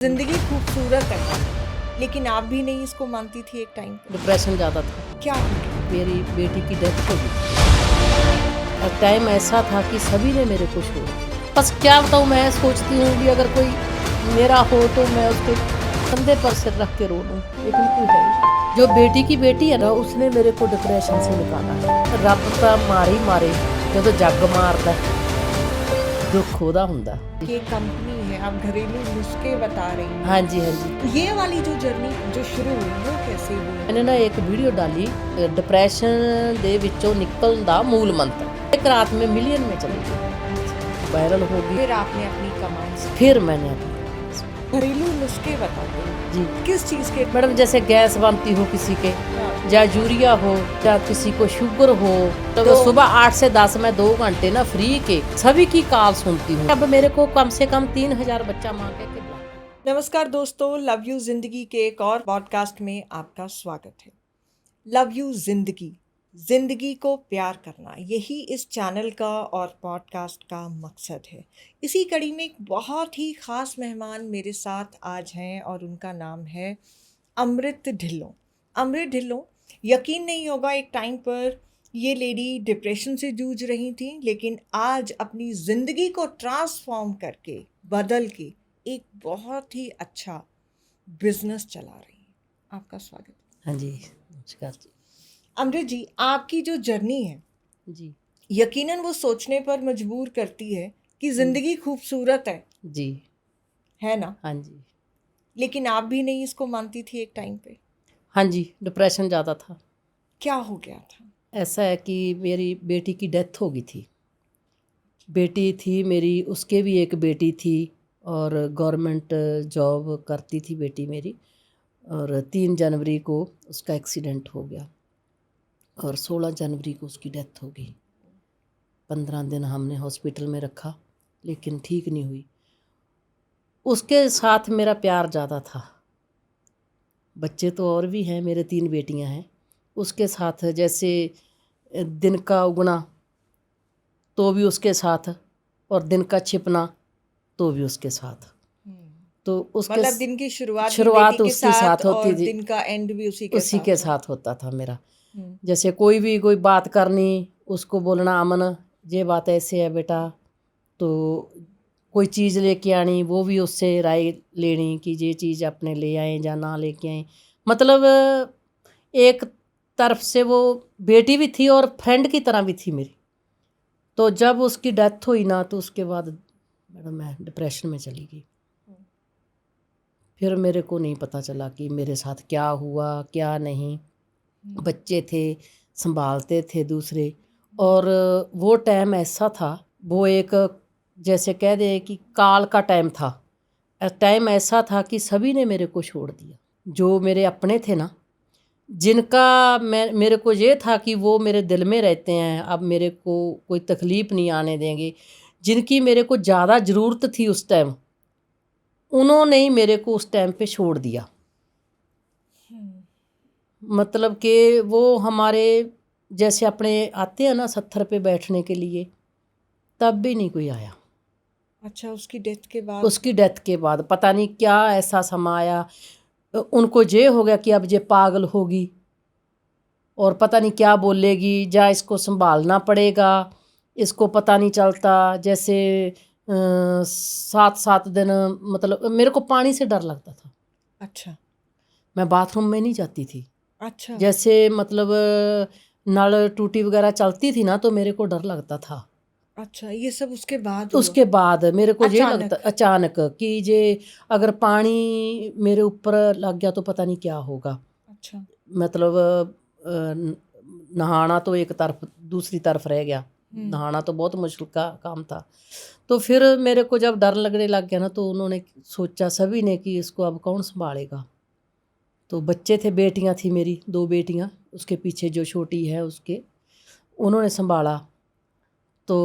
जिंदगी खूबसूरत है, लेकिन आप भी नहीं इसको मानती थी एक टाइम पे। डिप्रेशन ज़्यादा था। क्या हो गया? मेरी बेटी की डेथ हो गई और टाइम ऐसा था कि सभी ने मेरे को छोड़ा। बस क्या बताऊँ, मैं सोचती हूँ कि अगर कोई मेरा हो तो मैं उसके कंधे पर सिर रख के रो लूँ, लेकिन कोई है नहीं। जो बेटी की बेटी है ना, उसने मेरे को डिप्रेशन से निकाला है। रब तो मारे जो जग मारदा दुख ओहदा हुंदा। ये कंपनी है, आप घरेलू नुस्खे बता रही हैं। हाँ जी, हाँ जी। ये वाली जो जर्नी जो शुरू हुई वो कैसे हुई? मैंने ना एक वीडियो डाली डिप्रेशन ਦੇ ਵਿੱਚੋਂ ਨਿਕਲਣ ਦਾ ਮੂਲ ਮੰਤਰ। एक रात में मिलियन में चली गई, वायरल हो गई। फिर आपने अपनी कमाई से फिर मैंने घरेलू नुस्खे बताते हैं। जी किस चीज के? मैडम, जैसे गैस बनती हो किसी के, हाँ, या यूरिया हो, या किसी को शुगर हो, तो सुबह 8 से 10 में 2 घंटे ना फ्री के सभी की कॉल सुनती हूँ। अब मेरे को कम से कम 3000 बच्चा मांगे के बुला। नमस्कार दोस्तों, लव यू जिंदगी के एक और पॉडकास्ट में आपका स्वागत है। लव यू जिंदगी, जिंदगी को प्यार करना, यही इस चैनल का और पॉडकास्ट का मकसद है। इसी कड़ी में एक बहुत ही ख़ास मेहमान मेरे साथ आज हैं और उनका नाम है अमृत ढिल्लों। अमृत ढिल्लों, यकीन नहीं होगा, एक टाइम पर ये लेडी डिप्रेशन से जूझ रही थी, लेकिन आज अपनी ज़िंदगी को ट्रांसफॉर्म करके बदल के एक बहुत ही अच्छा बिजनेस चला रही है। आपका स्वागत। हाँ जी, नमस्कार जी। अमृत जी, आपकी जो जर्नी है जी यकीनन वो सोचने पर मजबूर करती है कि जिंदगी खूबसूरत जी। है ना? हाँ जी, लेकिन आप भी नहीं इसको मानती थी एक टाइम पे। हाँ जी। डिप्रेशन ज़्यादा था। क्या हो गया था? ऐसा है कि मेरी बेटी की डेथ हो गई थी। बेटी थी मेरी, उसके भी एक बेटी थी और गवर्नमेंट जॉब करती थी बेटी मेरी। और 3 जनवरी को उसका एक्सीडेंट हो गया और 16 जनवरी को उसकी डेथ हो गई। 15 दिन हमने हॉस्पिटल में रखा, लेकिन ठीक नहीं हुई। उसके साथ मेरा प्यार ज़्यादा था। बच्चे तो और भी हैं, मेरे 3 बेटियां हैं। उसके साथ जैसे दिन का उगना तो भी उसके साथ, और दिन का छिपना तो भी उसके साथ। तो उसके मतलब दिन की शुरुआत भी शुरुआत बेटी के उसके साथ होती और थी, दिन का एंड भी उसी उसी के के साथ साथ होता था मेरा। हम्म, जैसे कोई बात करनी, उसको बोलना अमन ये बात ऐसे है बेटा, तो कोई चीज़ लेके आनी वो भी उससे राय लेनी कि ये चीज़ अपने ले आए या ना लेके आए। मतलब एक तरफ से वो बेटी भी थी और फ्रेंड की तरह भी थी मेरी। तो जब उसकी डेथ हुई ना, तो उसके बाद मैडम मैं डिप्रेशन में चली गई। फिर मेरे को नहीं पता चला कि मेरे साथ क्या हुआ क्या नहीं। बच्चे थे, संभालते थे दूसरे, और वो टाइम ऐसा था, वो एक जैसे कह दे कि काल का टाइम था। टाइम ऐसा था कि सभी ने मेरे को छोड़ दिया। जो मेरे अपने थे ना, जिनका मेरे को ये था कि वो मेरे दिल में रहते हैं, अब मेरे को कोई तकलीफ़ नहीं आने देंगे, जिनकी मेरे को ज़्यादा ज़रूरत थी उस टाइम, उन्होंने ही मेरे को उस टाइम पे छोड़ दिया। मतलब कि वो हमारे जैसे अपने आते हैं ना सत्थर पे बैठने के लिए, तब भी नहीं कोई आया। अच्छा, उसकी डेथ के बाद? उसकी डेथ के बाद पता नहीं क्या ऐसा समा आया, उनको ये हो गया कि अब ये पागल होगी और पता नहीं क्या बोलेगी, या इसको संभालना पड़ेगा, इसको पता नहीं चलता। जैसे 7 दिन, मतलब मेरे को पानी से डर लगता था। अच्छा मैं बाथरूम में नहीं जाती थी। अच्छा जैसे मतलब नल टूटी वगैरह चलती थी ना, तो मेरे को डर लगता था। अच्छा, ये सब उसके बाद हुआ? उसके बाद मेरे को ये लगता अचानक? अचानक कि ये अगर पानी मेरे ऊपर लग गया तो पता नहीं क्या होगा। अच्छा। मतलब नहाना तो एक तरफ, दूसरी तरफ रह गया। नहाना तो बहुत मुश्किल का काम था। तो फिर मेरे को जब डर लगने लग गया ना, तो उन्होंने सोचा सभी ने कि इसको अब कौन संभालेगा। तो बच्चे थे, बेटियां थी मेरी 2 बेटियां, उसके पीछे जो छोटी है उसके, उन्होंने संभाला। तो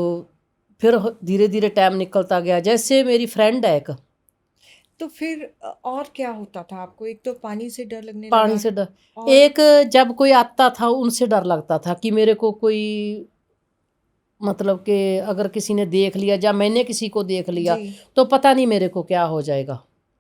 फिर धीरे धीरे टाइम निकलता गया। जैसे मेरी फ्रेंड है एक, तो फिर और क्या होता था आपको? एक तो पानी से डर लगने पानी लगा से डर, और एक जब कोई आता था उनसे डर लगता था कि मेरे को कोई, मतलब कि अगर किसी ने देख लिया या मैंने किसी को देख लिया जी। तो पता नहीं मेरे को क्या हो जाएगा।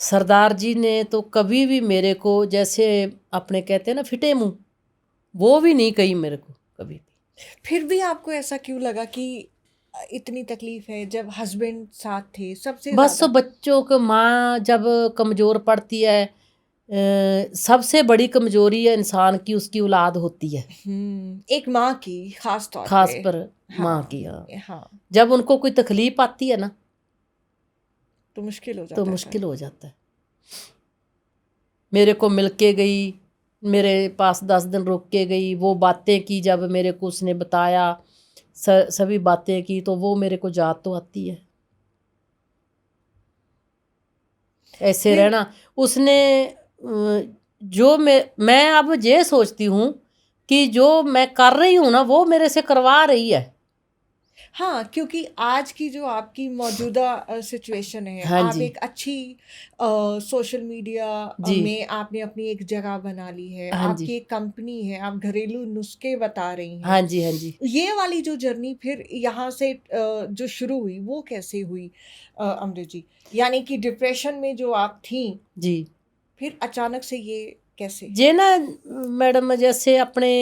सरदार जी ने तो कभी भी मेरे को, जैसे अपने कहते हैं ना फिटे मुंह, वो भी नहीं कही मेरे को कभी भी। फिर भी आपको ऐसा क्यों लगा कि इतनी तकलीफ है जब हस्बैंड साथ थे सबसे बस ज्यादा? बच्चों को माँ जब कमज़ोर पड़ती है, सबसे बड़ी कमज़ोरी है इंसान की उसकी औलाद होती है, एक माँ की खास तौर खास पे। पर माँ हाँ। की। हाँ, हाँ। जब उनको कोई तकलीफ आती है ना तो मुश्किल हो तो जाता है फिर। मुश्किल हो जाता है। मेरे को मिल के गई, मेरे पास 10 दिन रुक के गई, वो बातें की जब मेरे को उसने बताया, सभी बातें की, तो वो मेरे को याद तो आती है। ऐसे फिर रहना उसने, जो मैं अब ये सोचती हूँ कि जो मैं कर रही हूँ ना वो मेरे से करवा रही है। हाँ, क्योंकि आज की जो आपकी मौजूदा सिचुएशन है, हाँ आप जी। एक अच्छी सोशल मीडिया जी। में आपने अपनी एक जगह बना ली है, हाँ जी। आपकी एक कंपनी है, आप घरेलू नुस्खे बता रही हैं। हाँ जी। हाँ जी। ये वाली जो जर्नी फिर यहाँ से जो शुरू हुई, वो कैसे हुई अमृत जी? यानी कि डिप्रेशन में जो आप थीं, जी। फिर अचानक से ये कैसे? ये ना मैडम, जैसे अपने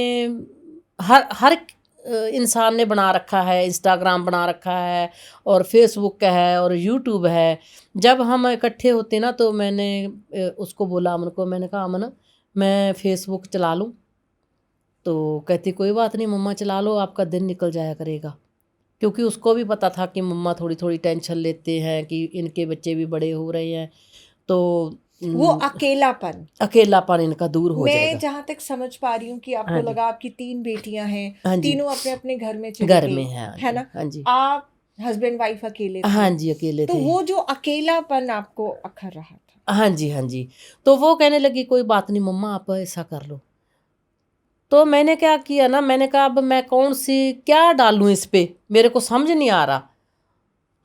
हर हर इंसान ने बना रखा है, इंस्टाग्राम बना रखा है और फेसबुक है और यूट्यूब है। जब हम इकट्ठे होते ना तो मैंने उसको बोला, अमन को, मैंने कहा अमन मैं फेसबुक चला लूँ? तो कहती कोई बात नहीं मम्मा, चला लो, आपका दिन निकल जाया करेगा। क्योंकि उसको भी पता था कि मम्मा थोड़ी थोड़ी टेंशन लेते हैं कि इनके बच्चे भी बड़े हो रहे हैं, तो वो अकेलापन। अकेलापन इनका दूर हो मैं जाएगा। जहाँ तक समझ पा रही हूँ कि आपको हाँ जी। लगा आपकी 3 बेटियाँ हैं, हाँ जी। तीनों अपने-अपने घर में चली घर में गई, है। हाँ है जी। ना? हाँ जी। आप हस्बैंड वाइफ अकेले हाँ थे, जी, अकेले तो थे। वो जो अकेलापन आपको अखर रहा था। हाँ जी। हाँ जी। तो वो कहने लगी कोई बात नहीं मम्मा, आप ऐसा कर लो। तो मैंने क्या किया ना, मैंने कहा अब मैं कौन सी क्या डालूं इस पे, मेरे को समझ नहीं आ रहा।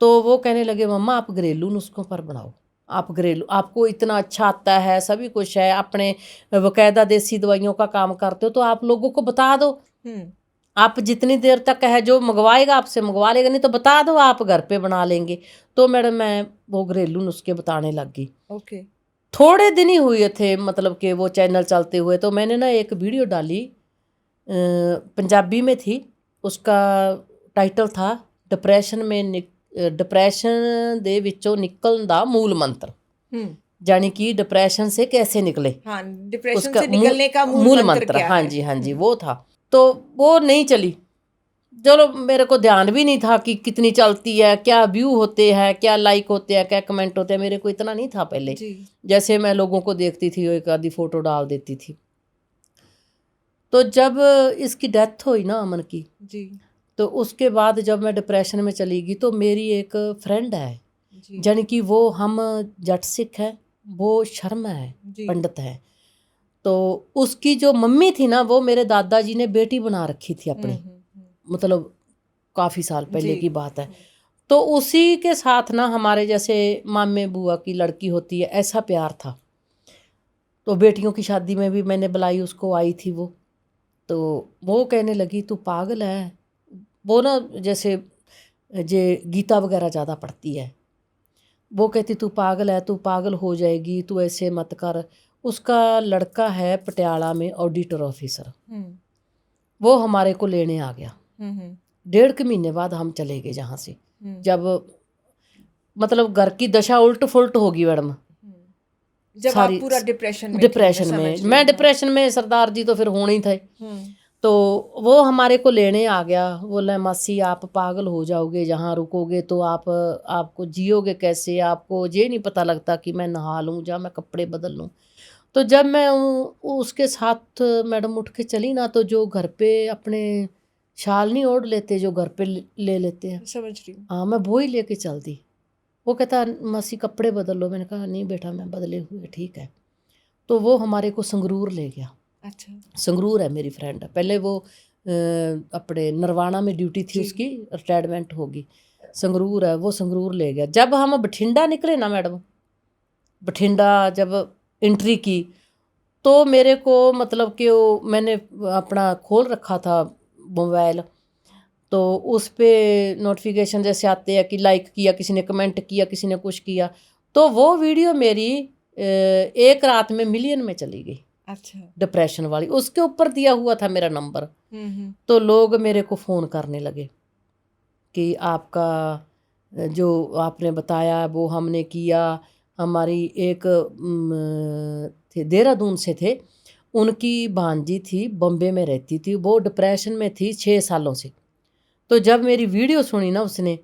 तो वो कहने लगे मम्मा आप घरेलू नुस्खों पर बनाओ, आप घरेलू, आपको इतना अच्छा आता है, सभी कुछ है, अपने बकायदा देसी दवाइयों का काम करते हो, तो आप लोगों को बता दो। हुँ, आप जितनी देर तक है, जो मंगवाएगा आपसे मंगवा लेगा, नहीं तो बता दो, आप घर पे बना लेंगे। तो मैडम मैं वो घरेलू नुस्खे बताने लग गई। ओके। थोड़े दिन ही हुए थे मतलब कि वो चैनल चलते हुए, तो मैंने ना एक वीडियो डाली, पंजाबी में थी, उसका टाइटल था डिप्रेशन ਦੇ ਵਿੱਚੋਂ ਨਿਕਲਣ ਦਾ मूल मंत्र, हुँ, यानी कि डिप्रेशन से कैसे निकले, हाँ, डिप्रेशन उसका से निकलने का मूल मूल मंत्र मंत्र। क्या हाँ है? जी। हाँ जी, हुँ, वो था। तो वो नहीं चली। चलो मेरे को ध्यान भी नहीं था कि कितनी चलती है, क्या व्यू होते हैं, क्या लाइक होते हैं, क्या कमेंट होते हैं, मेरे को इतना नहीं था पहले। जी, जैसे मैं लोगों को देखती थी, एक आधी फ़ोटो डाल देती थी। तो जब इसकी डेथ हुई ना अमन की, जी, तो उसके बाद जब मैं डिप्रेशन में चली गई, तो मेरी एक फ्रेंड है, जी, यानी कि वो हम जट सिख है, वो शर्मा है, जी। पंडित है। तो उसकी जो मम्मी थी ना, वो मेरे दादाजी ने बेटी बना रखी थी हुँ, अपनी, हुँ, हुँ। मतलब काफ़ी साल जी। पहले की बात है। हुँ, तो उसी के साथ ना हमारे जैसे मामे बुआ की लड़की होती है, ऐसा प्यार था। तो बेटियों की शादी में भी मैंने बुलाई उसको, आई थी वो। तो वो कहने लगी तू पागल है, वो ना जैसे जे गीता वगैरह ज़्यादा पढ़ती है। वो कहती तू पागल है, तू पागल हो जाएगी, तू ऐसे मत कर। उसका लड़का है पटियाला में ऑडिटर ऑफिसर, हुँ, वो हमारे को लेने आ गया। हुँ, हुँ, 1.5 महीने बाद हम चले गए जहाँ से। हुँ, जब मतलब घर की दशा उल्ट फुल्ट होगी मैडम, हुँ। जब आप सारी पूरा डिप्रेशन में थीं, मैं डिप्रेशन समझ में, रही मैं हूँ, हाँ। डिप्रेशन में, सरदार जी तो फिर होने ही थे। हुँ, तो वो हमारे को लेने आ गया, बोला मासी आप पागल हो जाओगे, जहाँ रुकोगे तो आपको जियोगे कैसे, आपको ये नहीं पता लगता कि मैं नहा लूँ या मैं कपड़े बदल लूँ। तो जब मैं उसके साथ मैडम उठ के चली ना, तो जो घर पे अपने शाल नहीं ओढ़ लेते, जो घर पे ले लेते हैं, समझ रही हूँ। हाँ मैं वो ही लेके चल दी। वो कहता मासी कपड़े बदल लो, मैंने कहा नहीं बेटा मैं बदले हुए ठीक है। तो वो हमारे को संगरूर ले गया। अच्छा, संगरूर है मेरी फ्रेंड, पहले वो अपने नरवाना में ड्यूटी थी जी। उसकी, रिटायरमेंट होगी। संगरूर है वो, संगरूर ले गया। जब हम बठिंडा निकले ना मैडम, बठिंडा जब एंट्री की, तो मेरे को मतलब कि वो मैंने अपना खोल रखा था मोबाइल, तो उस पे नोटिफिकेशन जैसे आते हैं कि लाइक किया किसी ने, कमेंट किया किसी ने, कुछ किया। तो वो वीडियो मेरी एक रात में मिलियन में चली गई, अच्छा। डिप्रेशन वाली। उसके ऊपर दिया हुआ था मेरा नंबर। हम्म। तो लोग मेरे को फ़ोन करने लगे कि आपका जो आपने बताया वो हमने किया। हमारी एक थे, देहरादून से थे, उनकी भांजी थी, बॉम्बे में रहती थी, वो डिप्रेशन में थी 6 सालों से। तो जब मेरी वीडियो सुनी ना उसने,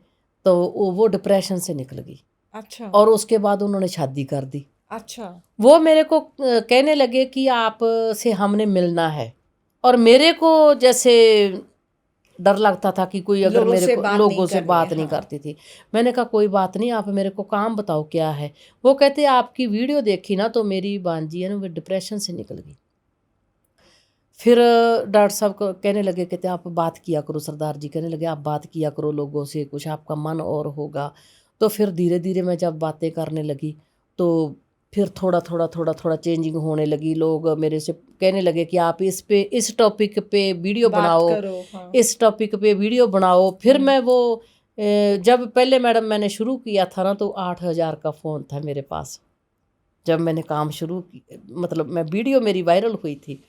तो वो डिप्रेशन से निकल गई अच्छा। और उसके बाद उन्होंने शादी कर दी। अच्छा। वो मेरे को कहने लगे कि आप से हमने मिलना है। और मेरे को जैसे डर लगता था कि कोई अगर लोगों मेरे से को बात नहीं लोगों से करनी बात है, नहीं हाँ। करती थी। मैंने कहा कोई बात नहीं, आप मेरे को काम बताओ क्या है। वो कहते आपकी वीडियो देखी ना तो मेरी भांजी है ना वो डिप्रेशन से निकल गई। फिर डॉक्टर साहब को कहने लगे, कहते आप बात किया करो, सरदार जी कहने लगे आप बात किया करो लोगों से, कुछ आपका मन और होगा। तो फिर धीरे धीरे मैं जब बातें करने लगी तो फिर थोड़ा चेंजिंग होने लगी। लोग मेरे से कहने लगे कि आप इस टॉपिक पे वीडियो बात बनाओ, करो, हाँ। इस टॉपिक पे वीडियो बनाओ। फिर मैं वो जब पहले मैडम मैंने शुरू किया था ना तो 8,000 का फ़ोन था मेरे पास। जब मैंने काम शुरू मतलब मैं वीडियो मेरी वायरल हुई थी,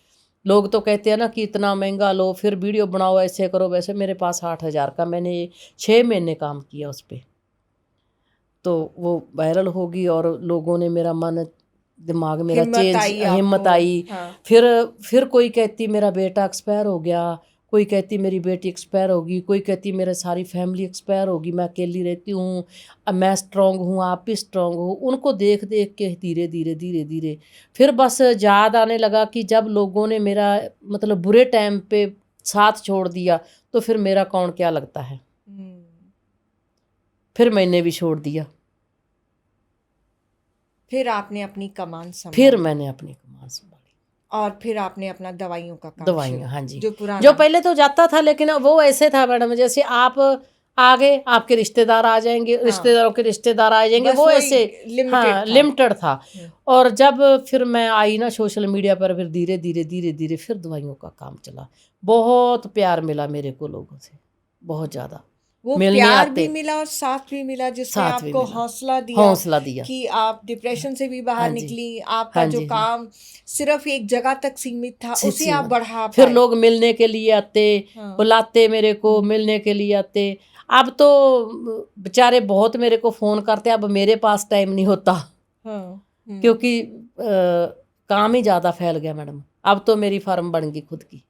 लोग तो कहते हैं ना कि इतना महंगा लो फिर वीडियो बनाओ, ऐसे करो वैसे। मेरे पास 8,000 का, मैंने 6 महीने काम किया उस पर। तो वो वायरल होगी और लोगों ने मेरा मन दिमाग मेरा हिम्मत आई हिम्मत आपको, आई। हाँ। फिर कोई कहती मेरा बेटा एक्सपायर हो गया, कोई कहती मेरी बेटी एक्सपायर होगी, कोई कहती मेरे सारी फैमिली एक्सपायर होगी, मैं अकेली रहती हूँ, अब मैं स्ट्रांग हूँ, आप भी स्ट्रांग हो। उनको देख देख के धीरे धीरे धीरे धीरे फिर बस याद आने लगा कि जब लोगों ने मेरा मतलब बुरे टाइम पे साथ छोड़ दिया तो फिर मेरा कौन क्या लगता है। फिर मैंने भी छोड़ दिया। फिर आपने अपनी कमान फिर संभाली मैंने अपनी कमान संभाली। और फिर आपने अपना दवाइयों का काम दवाइयाँ, शुरू, हाँ जी। जो जो पुराना पहले तो जाता था लेकिन वो ऐसे था मैडम, जैसे आप आगे आपके रिश्तेदार आ जाएंगे, हाँ, रिश्तेदारों के रिश्तेदार आ जाएंगे, बस वो वही ऐसे लिमिटेड हाँ था। लिमिटेड था। और जब फिर मैं आई ना सोशल मीडिया पर, फिर धीरे धीरे धीरे धीरे फिर दवाइयों का काम चला। बहुत प्यार मिला मेरे को लोगों से, बहुत ज़्यादा वो मिलने प्यार भी आते, मिला और साथ भी मिला, जिसने साथ भी आपको मिला, हौसला दिया हौसला दिया। कि आप डिप्रेशन से भी बाहर हाँ जी, निकली। आपका हाँ जो जी, हाँ काम सिर्फ एक जगह तक सीमित था, उसे आप बढ़ा फिर पाए। लोग मिलने के लिए आते, हाँ। बुलाते मेरे को, मिलने के लिए आते। अब तो बेचारे बहुत मेरे को फ़ोन करते, अब मेरे पास टाइम नहीं होता हाँ। क्योंकि काम ही ज़्यादा फैल गया मैडम। अब तो मेरी फर्म बन गई खुद की,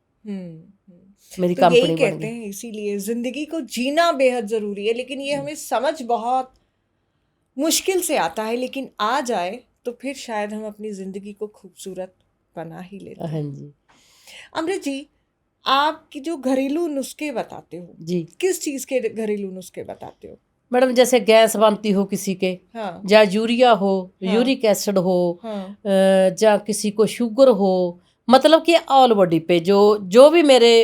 मेरी तो यही कंपनी बन कहते गई। हैं, इसीलिए जिंदगी को जीना बेहद जरूरी है, लेकिन ये हमें समझ बहुत मुश्किल से आता है, लेकिन आ जाए तो फिर शायद हम अपनी जिंदगी को खूबसूरत बना ही लेते हाँ हैं। जी। अमृत जी, आपकी जो घरेलू नुस्खे बताते हो, जी किस चीज के घरेलू नुस्खे बताते हो? मैडम, जैसे गैस बनती हो किसी के, हाँ। या यूरिया हो, हाँ। यूरिक एसिड हो, हाँ। या किसी को शुगर हो, मतलब कि ऑल बॉडी पे जो जो भी मेरे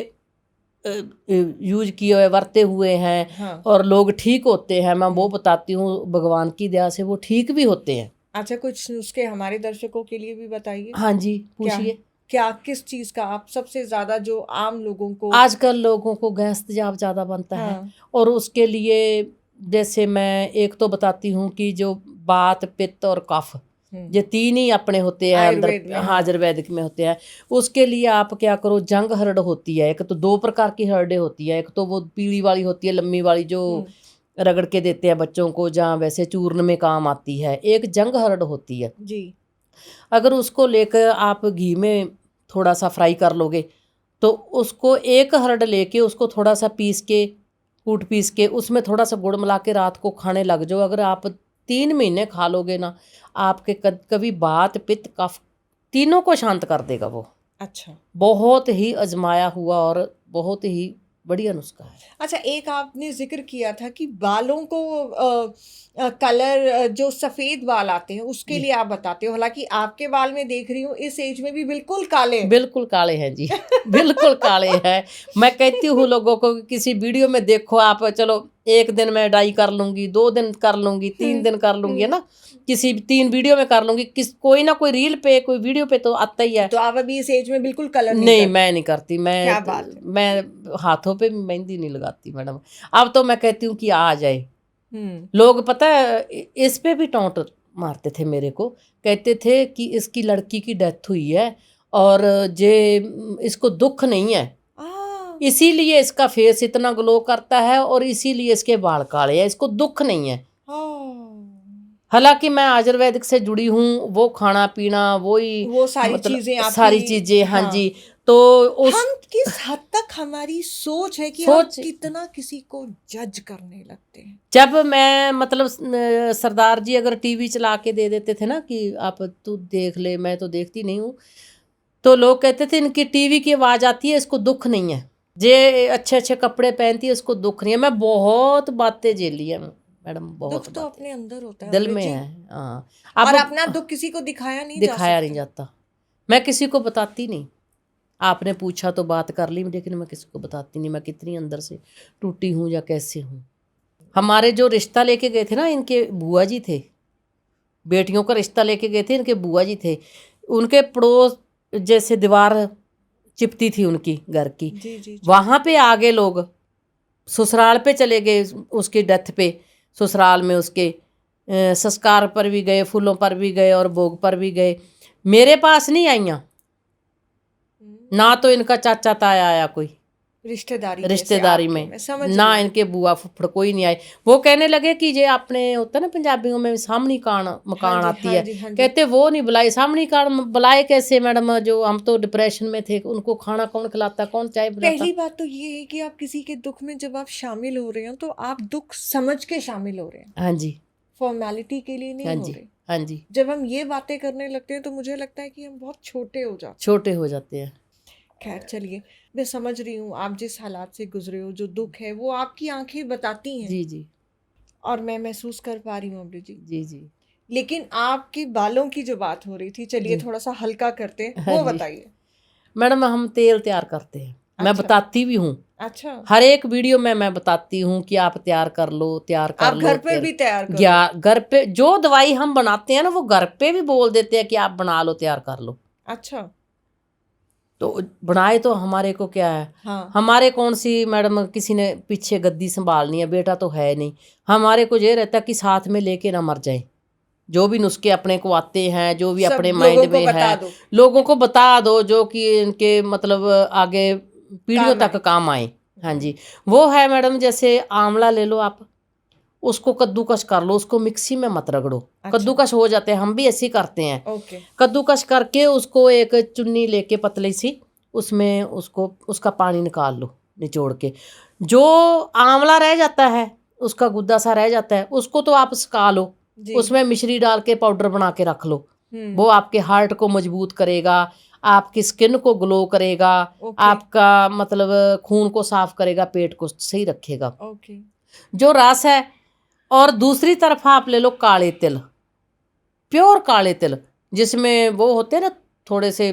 यूज किए हुए बरते हुए हैं, हाँ। और लोग ठीक होते हैं, मैं वो बताती हूँ। भगवान की दया से वो ठीक भी होते हैं। अच्छा, कुछ नुस्खे हमारे दर्शकों के लिए भी बताइए। हाँ जी, क्या पूछिए। क्या किस चीज का आप सबसे ज्यादा, जो आम लोगों को? आजकल लोगों को गैस तेजाब ज़्यादा बनता है, हाँ। और उसके लिए जैसे मैं एक तो बताती हूँ कि जो बात, पित्त और कफ, ये 3 ही अपने होते हैं अंदर, आयुर्वेद में, हाँ हाँ। आयुर्वेदिक में होते हैं। उसके लिए आप क्या करो, जंग हरड़ होती है एक तो, 2 प्रकार की हरड़ें होती है। एक तो वो पीली वाली होती है, लम्बी वाली, जो रगड़ के देते हैं बच्चों को, जहाँ वैसे चूर्ण में काम आती है। एक जंग हरड़ होती है जी। अगर उसको लेकर आप घी में थोड़ा सा फ्राई कर लोगे, तो उसको एक हरड़ लेके उसको थोड़ा सा कूट पीस के उसमें थोड़ा सा गुड़ मिला के रात को खाने लग जाओ। अगर आप 3 महीने खा लोगे ना, आपके कभी बात, पित्त, कफ, तीनों को शांत कर देगा वो। अच्छा। बहुत ही आजमाया हुआ और बहुत ही बढ़िया नुस्खा है। अच्छा, एक आपने जिक्र किया था कि बालों को कलर, जो सफेद बाल आते हैं उसके लिए आप बताते हो। हालांकि आपके बाल में देख रही हूँ इस एज में भी बिल्कुल काले हैं। बिल्कुल काले हैं जी, बिल्कुल काले हैं। मैं कहती हूँ लोगों को कि किसी वीडियो में देखो आप, चलो एक दिन मैं डाई कर लूंगी, 2 दिन कर लूंगी, 3 दिन कर लूंगी, है ना, किसी 3 वीडियो में कर लूंगी, कोई ना कोई रील पे, कोई वीडियो पे तो आता ही है। तो आप अभी इस एज में बिल्कुल कलर नहीं नहीं, करते? मैं नहीं करती। क्या बात है। मैं हाथों पे मेहंदी नहीं लगाती मैडम। अब तो मैं कहती हूँ कि आ जाए। हम्म। लोग पता है इस पे भी टोंट मारते थे मेरे को, कहते थे कि इसकी लड़की की डेथ हुई है और जे इसको दुख नहीं है, आ, इसीलिए इसका फेस इतना ग्लो करता है और इसीलिए इसके बाल काले हैं, इसको दुख नहीं है। हालांकि मैं आयुर्वेदिक से जुड़ी हूँ, वो खाना पीना वही वो सारी मतलब चीजें सारी आपकी, चीजें, हाँ हाँ। जी। तो उस हम किस हद तक हमारी सोच है कि हम सोच कितना किसी को जज करने लगते हैं। जब मैं मतलब सरदार जी अगर टीवी चला के दे देते थे ना कि आप तू देख ले, मैं तो देखती नहीं हूँ, तो लोग कहते थे इनकी टीवी की आवाज़ आती है, इसको दुख नहीं है, जे अच्छे अच्छे कपड़े पहनती है इसको दुख नहीं है। मैं बहुत बातें झेली है मैडम, बहुत दुख तो बातें अपने अंदर होता है दिल अमृत में जी, है। हाँ, और अब अपना दुख किसी को दिखाया नहीं जा दिखाया नहीं सकता। जाता, मैं किसी को बताती नहीं। आपने पूछा तो बात कर ली, लेकिन मैं किसी को बताती नहीं मैं कितनी अंदर से टूटी हूँ या कैसे हूँ। हमारे जो रिश्ता लेके गए थे ना, इनके बुआ जी थे, बेटियों का रिश्ता लेके गए थे, इनके बुआ जी थे, उनके पड़ोस जैसे दीवार चिपती थी उनकी घर की, जी जी जी। वहाँ पे आगे लोग ससुराल पे चले गए, उसकी डेथ पे ससुराल में उसके संस्कार पर भी गए, फूलों पर भी गए और भोग पर भी गए। मेरे पास नहीं आईयाँ, ना तो इनका चाचा ताया आया कोई रिश्तेदारी रिश्तेदारी में, मैं समझ ना रही हूँ। इनके बुआ फुफड़ कोई नहीं आए। वो कहने लगे कि ये आपने होता ना पंजाबियों में सामनी कान हाँ मकान जी आती हाँ है, जी हाँ जी। कहते वो नहीं बुलाई, सामनी कान बुलाए कैसे मैडम, जो हम तो डिप्रेशन में थे, उनको खाना कौन खिलाता, कौन चाय बनाता। पहली बात तो ये है कि आप किसी के दुख में जब आप शामिल हो रहे हो तो आप दुख समझ के शामिल हो रहे हैं, हाँ जी, फॉर्मेलिटी के लिए हाँ नहीं हो जी, रहे। हाँ जी, जब हम ये बातें करने लगते हैं तो मुझे लगता है कि हम बहुत छोटे हो जाते छोटे हो जाते हैं। हैं। खैर चलिए, मैं समझ रही हूँ आप जिस हालात से गुजरे हो, जो दुख है वो आपकी आंखें बताती हैं जी जी और मैं महसूस कर पा रही हूँ अमृत जी। जी जी लेकिन आपके बालों की जो बात हो रही थी, चलिए जी, थोड़ा सा हल्का करते हैं, हाँ वो जी बताइए। मैडम, हम तेल तैयार करते हैं, मैं अच्छा बताती भी हूँ, अच्छा। हर एक वीडियो में मैं बताती हूँ कि आप तैयार कर लो, तैयार कर आप लो, घर पर तैयार। भी तैयार कर या लो। घर पे जो दवाई हम बनाते हैं ना, वो घर पे भी बोल देते हैं कि आप बना लो, तैयार कर लो। अच्छा। तो बनाए तो हमारे को क्या है, हाँ। हमारे कौन सी मैडम किसी ने पीछे गद्दी संभालनी है, बेटा तो है नहीं। हमारे को ये रहता है कि साथ में लेके ना मर जाए, जो भी नुस्खे अपने को आते हैं, जो भी सब अपने लोगों माइंड को में है, बता दो, लोगों को बता दो, जो कि इनके मतलब आगे पीढ़ियों काम तक आए। काम आए। हाँ जी, वो है मैडम, जैसे आंवला ले लो आप, उसको कद्दूकस कर लो, उसको मिक्सी में मत रगड़ो, अच्छा कद्दूकस हो जाते हैं, हम भी ऐसे ही करते हैं। ओके। कद्दूकस करके उसको एक चुन्नी लेके पतली सी, उसमें उसको उसका पानी निकाल लो निचोड़ के, जो आंवला रह जाता है, उसका गुद्दा सा रह जाता है, उसको तो आप सुखा लो, जी। उसमें मिश्री डाल के पाउडर बना के रख लो। वो आपके हार्ट को मजबूत करेगा, आपकी स्किन को ग्लो करेगा, ओके आपका मतलब खून को साफ करेगा, पेट को सही रखेगा, ओके। जो रस है। और दूसरी तरफ आप ले लो काले तिल, प्योर काले तिल, जिसमें वो होते हैं ना थोड़े से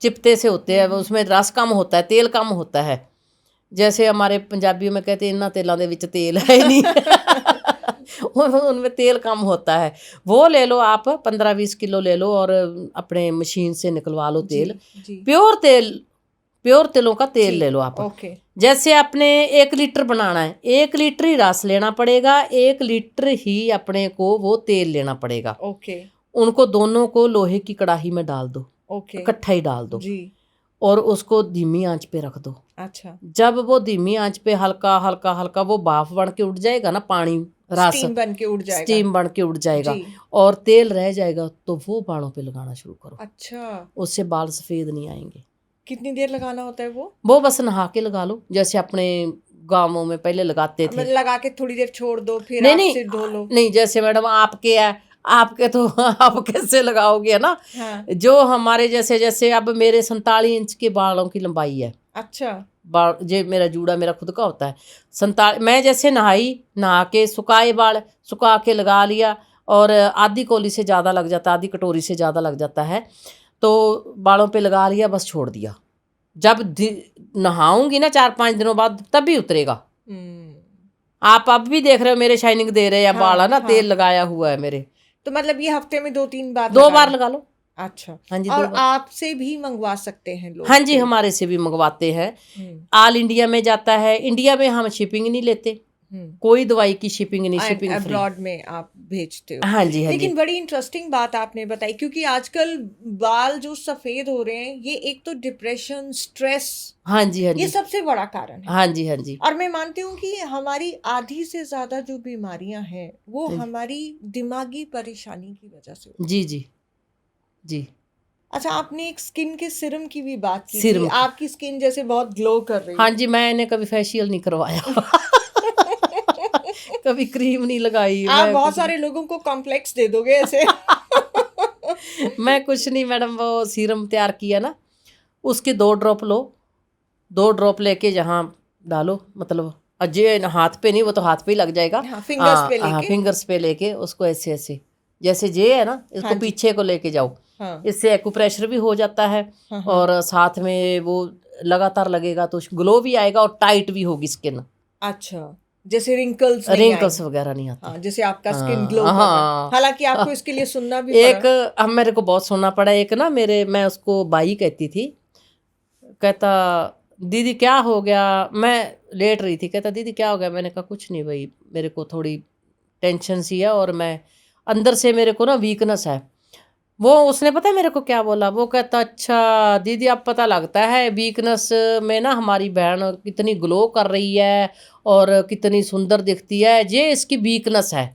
चिपटे से होते हैं, उसमें रस कम होता है, तेल कम होता है। जैसे हमारे पंजाबियों में कहते हैं इन्ना तेलों के विच तेल है ही नहीं उनमें तेल कम होता है। वो ले लो आप, 15-20 किलो ले लो और अपने मशीन से निकलवा लो जी तेल, जी प्योर तेल, प्योर तिलों का तेल जी। ले लो आप। ओके जैसे आपने 1 लीटर बनाना है, 1 लीटर ही रस लेना पड़ेगा, 1 लीटर ही अपने को वो तेल लेना पड़ेगा। ओके उनको दोनों को लोहे की कढ़ाई में डाल दो, ओके। इकट्ठा ही डाल दो, जी। और उसको धीमी आंच पे रख दो। अच्छा। जब वो धीमी आंच पे हल्का हल्का हल्का वो भाप बन के उठ जाएगा ना, पानी रस स्टीम बन के उड़ जाएगा। स्टीम बन के उठ जाएगा जी। और तेल रह जाएगा, तो वो बालों पे लगाना शुरू करो। अच्छा, उससे बाल सफ़ेद नहीं आएंगे। कितनी देर लगाना होता है वो? वो बस नहा के लगा लो, जैसे अपने गाँवों में पहले लगाते थे। मतलब लगा के थोड़ी देर छोड़ दो, फिर नहीं आप नहीं सिर धो लो। नहीं, जैसे मैडम आपके है, आपके तो आप कैसे लगाओगे ना, हाँ। जो हमारे जैसे जैसे अब मेरे 47 इंच के बालों की लंबाई है, अच्छा बाल जे मेरा जूड़ा मेरा खुद का होता है 47, मैं जैसे नहा के सुखाए बाल, सुखा के लगा लिया, और आधी कोली से ज़्यादा लग जाता है, आधी कटोरी से ज़्यादा लग जाता है, तो बालों पे लगा लिया, बस छोड़ दिया। जब नहाऊंगी ना 4-5 दिनों बाद, तभी उतरेगा। आप अब भी देख रहे हो मेरे शाइनिंग दे रहे हैं बाल, है ना, तेल लगाया हुआ है मेरे। तो मतलब ये हफ्ते में 2-3 बार 2 बार लगाना? लगा लो। अच्छा। हाँ जी, और 2 बार। आपसे भी मंगवा सकते हैं लोग हाँ जी, तेल? हमारे से भी मंगवाते हैं, ऑल इंडिया में जाता है। इंडिया में हम शिपिंग नहीं लेते, कोई दवाई की शिपिंग नहीं, एंड शिपिंग फ्री। अब्रॉड में आप भेजते हो। हाँ जी, हाँ जी। लेकिन बड़ी इंटरेस्टिंग बात आपने बताई, क्योंकि आजकल बाल जो सफेद हो रहे हैं, ये एक तो डिप्रेशन, स्ट्रेस, हाँ जी, हाँ ये जी। सबसे बड़ा कारण है। हाँ जी, हाँ जी। और मैं मानती हूँ कि हमारी आधी से ज्यादा जो बीमारियां हैं वो हाँ जी। हमारी दिमागी परेशानी की वजह से होती जी, जी, जी। है। अच्छा, आपने एक स्किन के सिरम की भी बात की थी, सिरम की। आपकी स्किन जैसे बहुत ग्लो कर रही हाँ है। जी, मैंने कभी फेशियल नहीं करवाया। कभी क्रीम नहीं लगाई, आप मैं बहुत कुछ नहीं। सारे लोगों को कॉम्प्लेक्स दे दोगे ऐसे। मैं कुछ नहीं मैडम, वो सीरम तैयार किया ना, उसके 2 ड्रॉप लो, 2 ड्रॉप लेके जहाँ डालो, मतलब अजय हाथ पे नहीं, वो तो हाथ पे ही लग जाएगा। हाँ, फिंगर्स पे हाँ, लेके। फिंगर्स पे लेके उसको ऐसे ऐसे, जैसे जे है ना, हाँ इसको जी। पीछे को लेके जाओ। हाँ इससे एक्यूप्रेशर भी हो जाता है, हाँ हाँ। और साथ में वो लगातार लगेगा तो ग्लो भी आएगा और टाइट भी होगी स्किन, अच्छा, जैसे रिंकल्स नहीं रिंकल्स आएंगे। वगैरह नहीं आते। हाँ, जैसे आपका स्किन ग्लो हाँ कर रहा है, हाँ। हालांकि आपको इसके लिए सुनना भी एक, पड़ा। अब मेरे को बहुत सुनना पड़ा, एक ना मेरे, मैं उसको बाई कहती थी, कहता दीदी क्या हो गया, मैं लेट रही थी, कहता दीदी क्या हो गया, मैंने कहा कुछ नहीं भाई, मेरे को थोड़ी टेंशन सी है और मैं अंदर से मेरे को ना वीकनेस है। वो उसने पता है मेरे को क्या बोला, वो कहता अच्छा दीदी अब पता लगता है वीकनेस में ना हमारी बहन कितनी ग्लो कर रही है और कितनी सुंदर दिखती है, ये इसकी वीकनेस है।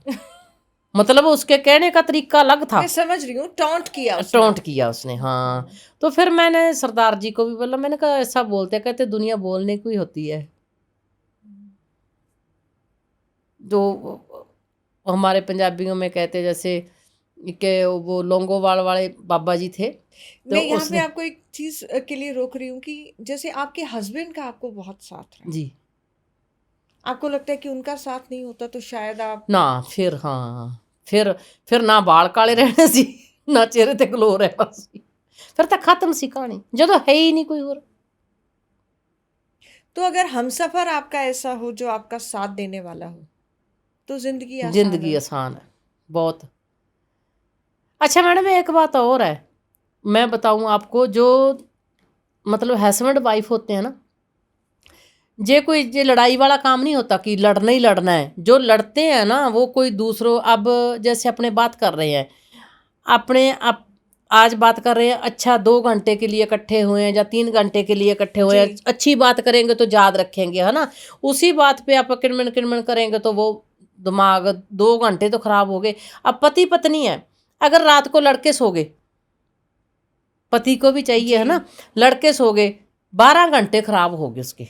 मतलब उसके कहने का तरीका अलग था। मैं समझ रही हूँ, टॉन्ट किया उसने टोंट आपको। किया उसने, हाँ। तो फिर मैंने सरदार जी को भी बोला, मैंने कहा ऐसा बोलते, कहते दुनिया बोलने को ही होती है। जो हमारे पंजाबियों में कहते जैसे कि वो लोंगोवाल वाले बाबा जी थे, तो मैं यहाँ पे उसने। आपको एक चीज के लिए रोक रही हूँ कि जैसे आपके हस्बैंड का आपको बहुत साथ रहा है, जी। आपको लगता है कि उनका साथ नहीं होता तो शायद आप। ना फिर, हाँ, फिर ना बाल काले रहने सी, ना चेहरे ते ग्लो रहना सी, फिर तो खत्म सी कहानी, जो तो है ही नहीं कोई और। तो अगर हमसफर आपका ऐसा हो जो आपका साथ देने वाला हो, तो जिंदगी आसान जिंदगी है। आसान है बहुत। अच्छा मैडम, एक बात और है, मैं बताऊं आपको, जो मतलब हस्बैंड वाइफ होते हैं ना, जे कोई जे लड़ाई वाला काम नहीं होता कि लड़ना ही लड़ना है, जो लड़ते हैं ना वो कोई दूसरों, अब जैसे अपने बात कर रहे हैं, अपने आप आज बात कर रहे हैं, अच्छा 2 घंटे के लिए इकट्ठे हुए हैं या 3 घंटे के लिए इकट्ठे हुए जी हैं, अच्छी बात करेंगे तो याद रखेंगे, है ना। उसी बात पे आप किनमन किनमन करेंगे तो वो दिमाग 2 घंटे तो खराब हो गए। अब पति पत्नी है, अगर रात को लड़के सो गए, पति को भी चाहिए, जी है ना, लड़के सो गए, 12 घंटे खराब हो गए उसके।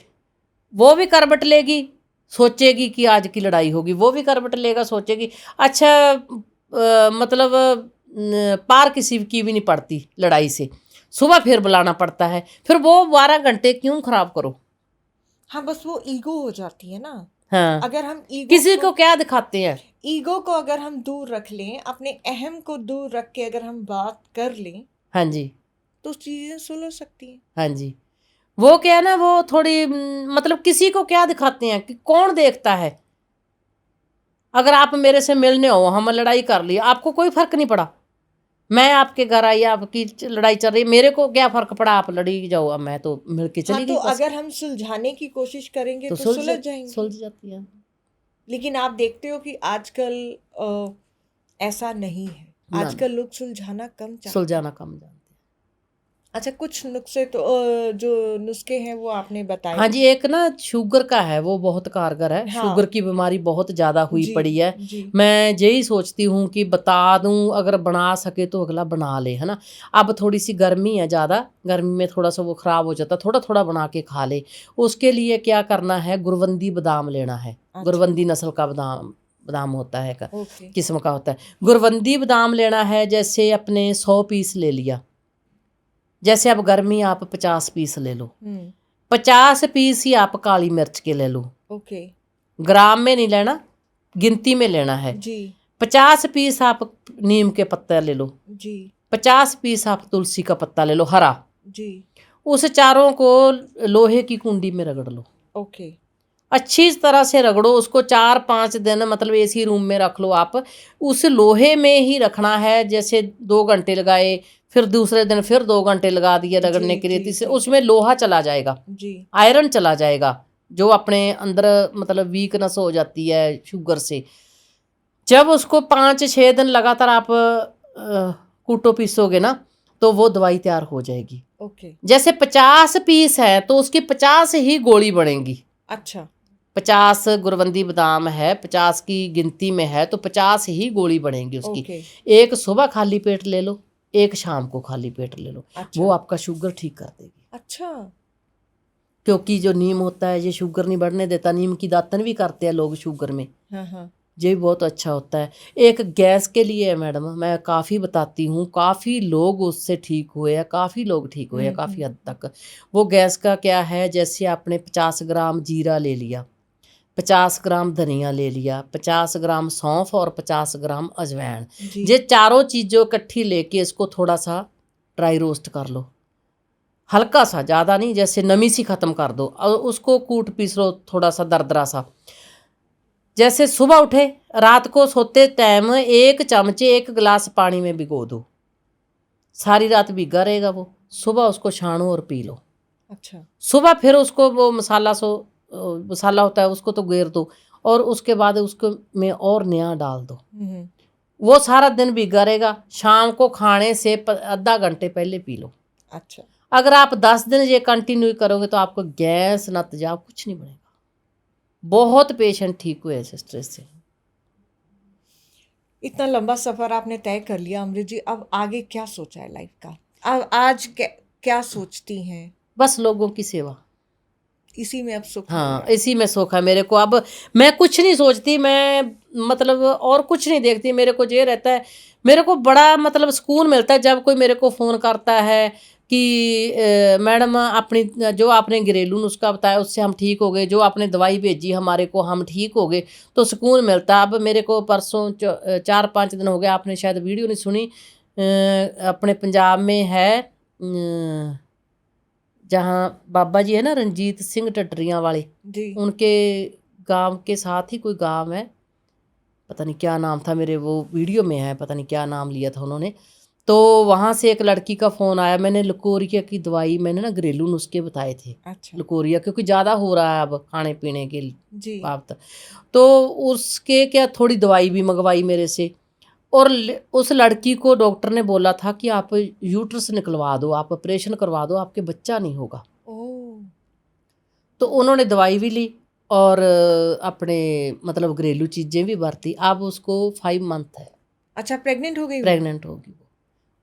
वो भी करवट लेगी, सोचेगी कि आज की लड़ाई होगी, वो भी करवट लेगा, सोचेगी। अच्छा मतलब पार किसी की भी नहीं पड़ती लड़ाई से, सुबह फिर बुलाना पड़ता है, फिर वो 12 घंटे क्यों खराब करो। हाँ, बस वो ईगो हो जाती है ना। हाँ, अगर हम ईगो किसी को को क्या दिखाते हैं। ईगो को अगर हम दूर रख लें, अपने अहम को दूर रख के अगर हम बात कर लें, हाँ जी, तो चीजें सुलझ सकती हैं। हाँ जी। वो क्या है ना, वो थोड़ी मतलब किसी को क्या दिखाते हैं कि कौन देखता है। अगर आप मेरे से मिलने हो, हम लड़ाई कर ली, आपको कोई फर्क नहीं पड़ा, मैं आपके घर आई, आपकी लड़ाई चल रही, मेरे को क्या फर्क पड़ा, आप लड़ी जाओ, अब मैं तो मिल के हाँ, चली तो गई बस। अगर हम सुलझाने की कोशिश करेंगे तो तो सुलझ जाएंगी। सुलझ जाती है। लेकिन आप देखते हो कि आजकल ऐसा नहीं है। ना ना, आजकल लोग सुलझाना कम चाहते हैं। सुलझाना कम जानते हैं। अच्छा, कुछ नुस्खे तो जो नुस्खे हैं वो आपने बताए। हाँ जी, एक ना शुगर का है, वो बहुत कारगर है, शुगर हाँ की बीमारी बहुत ज़्यादा हुई जी पड़ी है। जी। मैं यही सोचती हूँ कि बता दूँ, अगर बना सके तो अगला बना ले, है ना। अब थोड़ी सी गर्मी है ज़्यादा, गर्मी में थोड़ा सा वो ख़राब हो जाता, थोड़ा थोड़ा बना के खा ले। उसके लिए क्या करना है, गुरवंदी बादाम लेना है। अच्छा। गुरवंदी नस्ल का बादाम, बादाम होता है का ओके। किस्म का होता है। गुरवंदी बादाम लेना है, जैसे अपने 100 पीस ले लिया, जैसे अब गर्मी आप 50 पीस ले लो, 50 पीस ही आप काली मिर्च के ले लो। ओके। ग्राम में नहीं लेना, गिनती में लेना है। जी 50 पीस आप नीम के पत्ते ले लो, जी 50 पीस आप तुलसी का पत्ता ले लो हरा। जी। उस चारों को लोहे की कुंडी में रगड़ लो, ओके। अच्छी तरह से रगड़ो उसको, 4-5 दिन मतलब एसी रूम में रख लो आप। उस लोहे में ही रखना है, जैसे 2 घंटे लगाए, फिर दूसरे दिन फिर 2 घंटे लगा दिए जी रगड़ने के लिए, जी तीसरे जी उसमें लोहा चला जाएगा, जी। आयरन चला जाएगा, जो अपने अंदर मतलब वीकनेस हो जाती है शुगर से, जब उसको 5-6 दिन लगातार आप कूटो पीसोगे ना, तो वो दवाई तैयार हो जाएगी। ओके। जैसे 50 पीस है तो उसकी 50 ही गोली बनेंगी। अच्छा। 50 गुरवंदी बादाम है, 50 की गिनती में है, तो 50 ही गोली बनेंगी उसकी। ओके। एक सुबह खाली पेट ले लो, एक शाम को खाली पेट ले लो, अच्छा। वो आपका शुगर ठीक कर देगी। अच्छा। क्योंकि जो नीम होता है ये शुगर नहीं बढ़ने देता, नीम की दातन भी करते हैं लोग शुगर में, हाँ हाँ। ये भी बहुत अच्छा होता है। एक गैस के लिए है मैडम, मैं काफ़ी बताती हूँ, काफ़ी लोग उससे ठीक हुए हैं, काफ़ी लोग ठीक हुए हैं काफ़ी हद तक। वो गैस का क्या है, जैसे आपने 50 ग्राम जीरा ले लिया, 50 ग्राम धनिया ले लिया, 50 ग्राम सौंफ और 50 ग्राम अजवाइन, जी। ये चारों चीज़ों इकट्ठी लेके इसको थोड़ा सा ड्राई रोस्ट कर लो, हल्का सा, ज़्यादा नहीं, जैसे नमी सी ख़त्म कर दो और उसको कूट पीस लो थोड़ा सा दरदरा सा। जैसे सुबह उठे, रात को सोते टाइम 1 चमचे 1 गिलास पानी में भिगो दो, सारी रात भीगा रहेगा वो, सुबह उसको छानो और पी लो। अच्छा। सुबह फिर उसको वो मसाला होता है उसको तो गेर दो, और उसके बाद उसको में और नया डाल दो, वो सारा दिन भीगा रहेगा, शाम को खाने से आधा घंटे पहले पी लो। अच्छा। अगर आप 10 दिन ये कंटिन्यू करोगे तो आपको गैस न तेजाब कुछ नहीं बनेगा। बहुत पेशेंट ठीक हुए इस स्ट्रेस से। इतना लंबा सफर आपने तय कर लिया अमृत जी, अब आगे क्या सोचा है लाइफ का? अब आज क्या सोचती हैं? बस लोगों की सेवा, इसी में अब सुख मिल हाँ रहा है? इसी में सुख है मेरे को। अब मैं कुछ नहीं सोचती, मैं मतलब और कुछ नहीं देखती, मेरे को ये रहता है, मेरे को बड़ा मतलब सुकून मिलता है जब कोई मेरे को फ़ोन करता है कि मैडम अपनी जो आपने घरेलू नुस्खा बताया उससे हम ठीक हो गए, जो आपने दवाई भेजी हमारे को हम ठीक हो गए, तो सुकून मिलता है। अब मेरे को परसों 4-5 दिन हो गए, आपने शायद वीडियो नहीं सुनी, अपने पंजाब में है जहाँ बाबा जी है ना रंजीत सिंह टटरियाँ वाले, जी। उनके गांव के साथ ही कोई गांव है, पता नहीं क्या नाम था, मेरे वो वीडियो में है, पता नहीं क्या नाम लिया था उन्होंने। तो वहाँ से एक लड़की का फ़ोन आया, मैंने लकोरिया की दवाई, मैंने ना घरेलू नुस्खे बताए थे, अच्छा। लकोरिया क्योंकि ज़्यादा हो रहा है अब खाने पीने के जी। बाबत, तो उसके क्या थोड़ी दवाई भी मंगवाई मेरे से। और उस लड़की को डॉक्टर ने बोला था कि आप यूट्रस निकलवा दो, आप ऑपरेशन करवा दो, आपके बच्चा नहीं होगा। ओह। तो उन्होंने दवाई भी ली और अपने मतलब घरेलू चीज़ें भी बरती। अब उसको 5 मंथ है, अच्छा, प्रेग्नेंट हो गई वो? प्रेग्नेंट होगी वो।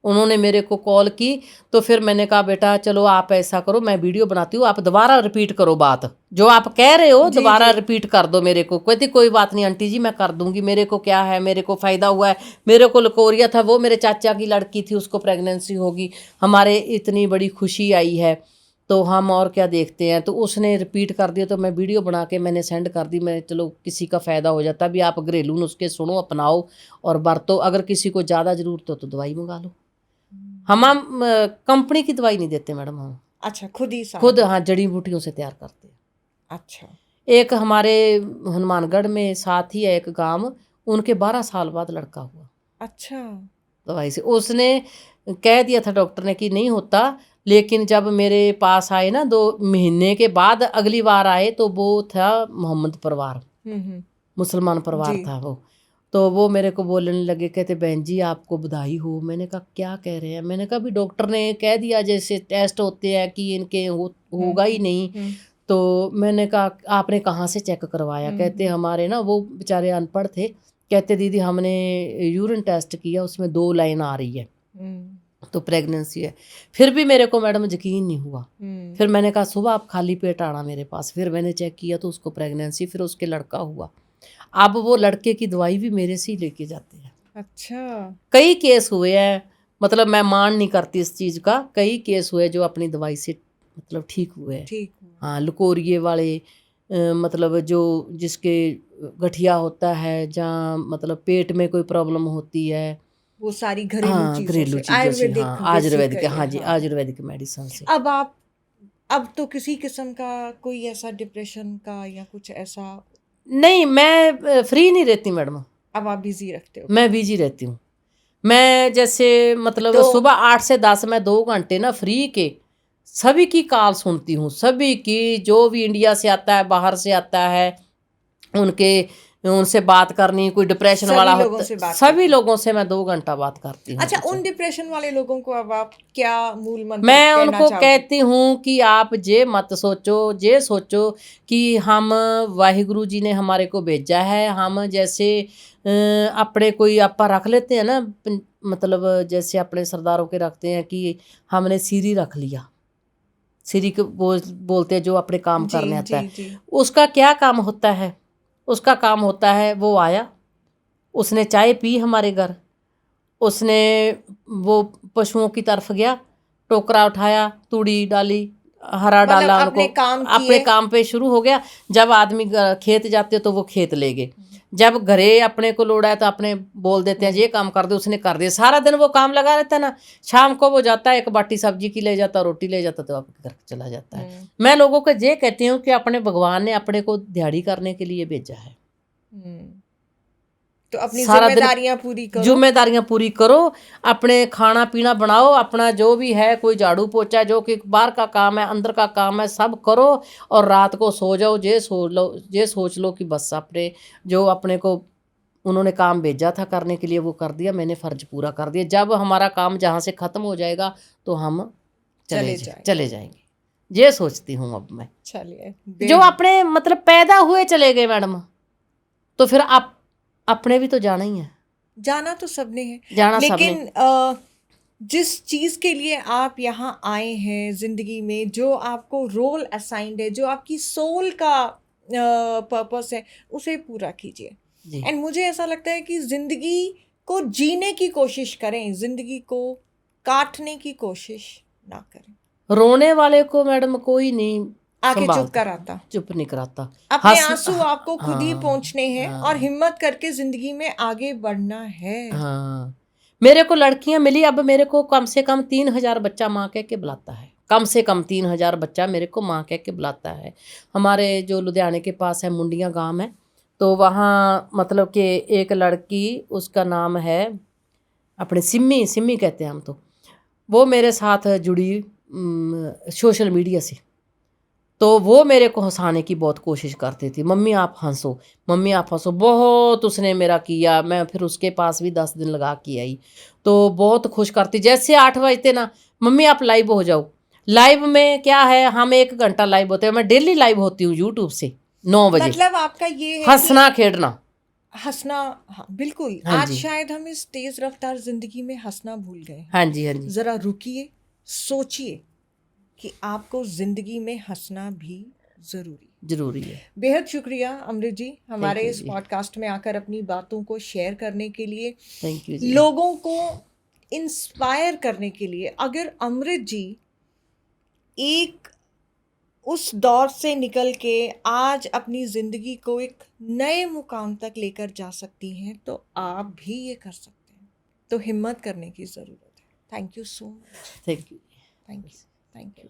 उन्होंने मेरे को कॉल की, तो फिर मैंने कहा बेटा चलो आप ऐसा करो, मैं वीडियो बनाती हूँ, आप दोबारा रिपीट करो बात, जो आप कह रहे हो जी दोबारा जी। रिपीट कर दो मेरे को। कहती कोई बात नहीं आंटी जी मैं कर दूंगी, मेरे को क्या है, मेरे को फ़ायदा हुआ है, मेरे को लकोरिया था, वो मेरे चाचा की लड़की थी उसको प्रेगनेंसी होगी, हमारे इतनी बड़ी खुशी आई है, तो हम और क्या देखते हैं। तो उसने रिपीट कर दिया, तो मैं वीडियो बना के मैंने सेंड कर दी, मैं चलो किसी का फ़ायदा हो जाता। भी आप घरेलू नुस्खे सुनो, अपनाओ और बरतो, अगर किसी को ज़्यादा ज़रूरत हो तो दवाई मंगा लो। हम कंपनी की दवाई नहीं देते मैडम, हम अच्छा, खुद ही खुद सारा? हाँ जड़ी बूटियों से तैयार करते हैं। अच्छा। एक हमारे हनुमानगढ़ में साथ ही है एक गांव, उनके 12 साल बाद लड़का हुआ अच्छा। दवाई से। उसने कह दिया था डॉक्टर ने कि नहीं होता, लेकिन जब मेरे पास आए ना 2 महीने के बाद अगली बार आए, तो वो था मोहम्मद परिवार, मुसलमान जी। परिवार था वो। तो वो मेरे को बोलने लगे, कहते बहन जी आपको बधाई हो। मैंने कहा क्या कह रहे हैं? मैंने कहा भी डॉक्टर ने कह दिया जैसे टेस्ट होते हैं कि इनके होगा ही नहीं। तो मैंने कहा आपने कहाँ से चेक करवाया? कहते हमारे ना, वो बेचारे अनपढ़ थे, कहते दीदी हमने यूरिन टेस्ट किया उसमें 2 लाइन आ रही है, तो प्रेगनेंसी है। फिर भी मेरे को मैडम यकीन नहीं हुआ। फिर मैंने कहा सुबह आप खाली पेट आना मेरे पास, फिर मैंने चेक किया तो उसको प्रेगनेंसी, फिर उसके लड़का हुआ। अब वो लड़के की दवाई भी मेरे से ही लेके जाते हैं। अच्छा। कई केस हुए हैं, मतलब मैं मान नहीं करती इस चीज़ का, कई केस हुए जो अपनी दवाई से मतलब ठीक हुए हैं। ठीक हुआ। हाँ लकोरिए वाले, मतलब जो जिसके गठिया होता है, जहाँ मतलब पेट में कोई प्रॉब्लम होती है, वो सारी घरेलू हाँ चीजों घरेलू से, चीज़ों से, हाँ आयुर्वेदिक आयुर्वेदिक, बेसिकली, हाँ जी हाँ। आयुर्वेदिक मेडिसिन से। अब आप, अब तो किसी किस्म का कोई ऐसा डिप्रेशन का या कुछ ऐसा? नहीं मैं फ्री नहीं रहती मैडम, अब आप बिजी रखते हो मैं खुद बिजी रहती हूँ। मैं जैसे मतलब तो? सुबह 8 से 10 मैं 2 घंटे ना फ्री के सभी की कॉल सुनती हूँ, सभी की, जो भी इंडिया से आता है, बाहर से आता है, उनसे बात करनी, कोई डिप्रेशन वाला सभी लोगों होता, से बात सभी करते हैं। लोगों से मैं 2 घंटा बात करती हूँ अच्छा, टीचर। उन डिप्रेशन वाले लोगों को अब आप क्या मूल मंत्र मैं कहना उनको चाहोगे? कहती हूँ कि आप ये मत सोचो, ये सोचो कि हम, वाहिगुरु जी ने हमारे को भेजा है। हम जैसे अपने कोई आपा रख लेते हैं ना, मतलब जैसे अपने सरदारों के रखते हैं कि हमने सीरी रख लिया, सीरी को बोलते हैं जो अपने काम जी करने आता जी है। जी। उसका क्या काम होता है? उसका काम होता है, वो आया, उसने चाय पी हमारे घर, उसने वो पशुओं की तरफ गया, टोकरा उठाया, तूड़ी डाली, हरा मतलब डाला उनको, अपने काम अपने किए। काम पे शुरू हो गया। जब आदमी खेत जाते तो वो खेत ले गए, जब घरे अपने को लोड़ा है तो अपने बोल देते हैं ये काम कर दे, उसने कर दिया। सारा दिन वो काम लगा रहता है ना, शाम को वो जाता है, एक बाटी सब्जी की ले जाता, रोटी ले जाता, तो आपके घर चला जाता है। मैं लोगों को ये कहती हूँ कि अपने भगवान ने अपने को दिहाड़ी करने के लिए भेजा है। तो अपनी सारा दिन जिम्मेदारियां पूरी करो। जिम्मेदारियां पूरी करो, अपने खाना पीना बनाओ, अपना जो भी है, कोई झाड़ू पोछा, जो कि बाहर का काम है, अंदर का काम है, सब करो, और रात को सो जाओ। ये सोच लो कि बस अपने जो अपने को उन्होंने काम भेजा था करने के लिए वो कर दिया, मैंने फर्ज पूरा कर दिया। जब हमारा काम जहाँ से ख़त्म हो जाएगा तो हम चले जाएंगे। ये सोचती हूँ अब मैं। चलिए, जो अपने मतलब पैदा हुए चले गए मैडम, तो फिर आप अपने भी तो जाना ही है, जाना तो सबने है, जाना सबने। लेकिन जिस चीज के लिए आप यहाँ आए हैं जिंदगी में, जो आपको रोल असाइंड है, जो आपकी सोल का पर्पस है, उसे पूरा कीजिए। जी। एंड मुझे ऐसा लगता है कि जिंदगी को जीने की कोशिश करें, जिंदगी को काटने की कोशिश ना करें। रोने वाले को मैडम कोई नहीं आके चुप संभालता, कराता, चुप नहीं कराता। अपने आंसू हाँ, आपको खुद ही पहुंचने हैं और हिम्मत करके जिंदगी में आगे बढ़ना है। हाँ। मेरे को लड़कियां मिली, अब मेरे को कम से कम 3,000 बच्चा माँ कह के बुलाता है, कम से कम 3,000 बच्चा मेरे को माँ कह के बुलाता है। हमारे जो लुधियाने के पास है, मुंडिया गांव है, तो वहाँ मतलब कि एक लड़की, उसका नाम है अपने सिम्मी, सिम्मी कहते हैं हम, तो वो मेरे साथ जुड़ी सोशल मीडिया से। तो वो मेरे को हंसाने की बहुत कोशिश करती थी, मम्मी आप हंसो, मम्मी आप हंसो, बहुत उसने मेरा किया। मैं फिर उसके पास भी 10 दिन लगा के आई, तो बहुत खुश करती। जैसे 8 बजते ना, मम्मी आप लाइव हो जाओ। लाइव में क्या है, हम 1 घंटा लाइव होते हैं, मैं डेली लाइव होती हूँ यूट्यूब से 9 बजे। मतलब आपका ये है कि हंसना खेड़ना। हंसना, हाँ बिल्कुल। हाँ आज जी, शायद हम इस तेज रफ्तार जिंदगी में हंसना भूल गए हैं। हाँ जी, हाँ जी, जरा रुकिए, सोचिए कि आपको जिंदगी में हंसना भी जरूरी है। जरूरी है। बेहद शुक्रिया अमृत जी, हमारे थैंक यू इस जी, पॉडकास्ट में आकर अपनी बातों को शेयर करने के लिए, थैंक यू जी। लोगों को इंस्पायर करने के लिए। अगर अमृत जी एक उस दौर से निकल के आज अपनी जिंदगी को एक नए मुकाम तक लेकर जा सकती हैं, तो आप भी ये कर सकते हैं। तो हिम्मत करने की ज़रूरत है। Thank you so much. Thank you. Thank you. Thank you.